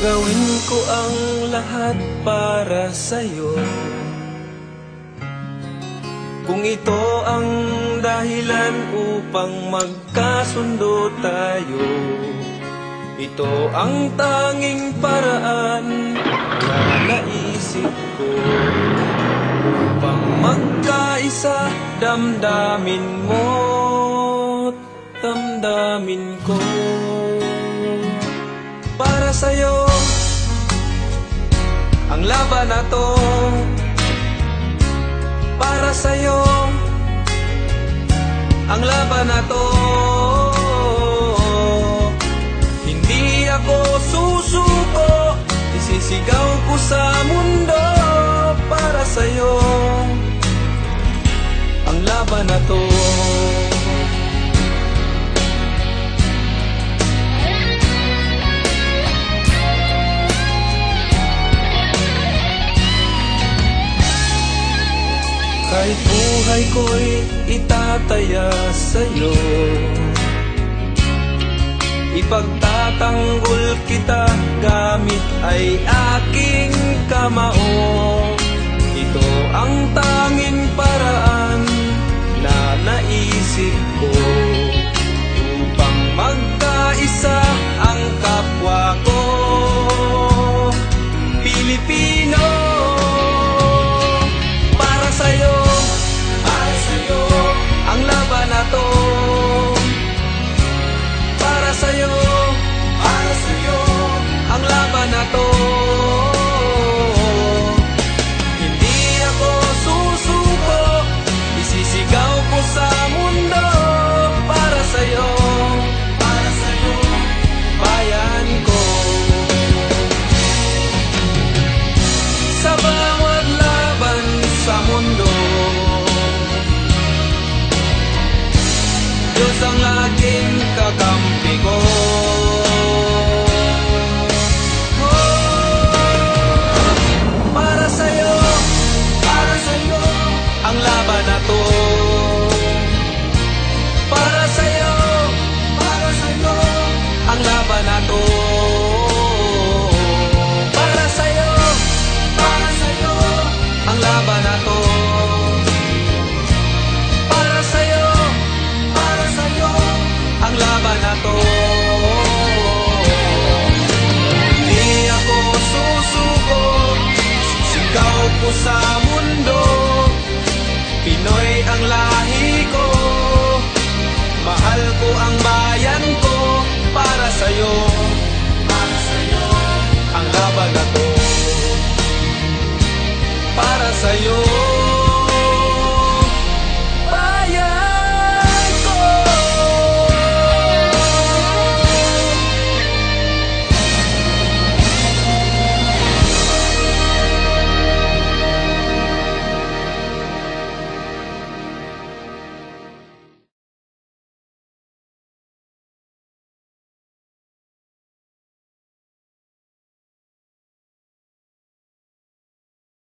Gagawin ko ang lahat para sa'yo. Kung ito ang dahilan upang magkasundo tayo, ito ang tanging paraan na naisip ko upang magkaisa, damdamin mo't damdamin ko. Para sa'yo ang laban na to, para sa'yo ang laban na to. Hindi ako susuko, isisigaw ko sa mundo. Para sa'yo ang laban na to. Kahit buhay ko'y itataya sa'yo, ipagtatanggol kita gamit ay aking kamao. Ito ang tanging paraan na naisip ko upang magkaisa ang kapwa ko Pilipino. Para sa'yo ang laban na to. Para sa'yo ang laban na to. Hindi ako susuko, isisigaw ko sa mundo. Para sa'yo bayan ko. Sa bawat laban sa mundo, Diyos ang laging kakampi ko. Para sa'yo ang laban na to. Para sa'yo ang laban na to. Para sa'yo ang laban na to. Para sa'yo ang laban na to. Hindi ako susuko, sisigaw ko sa mundo. Pinoy ang lahi ko, mahal ko ang bayan ko. Para sa'yo ang laban na to. Para sa'yo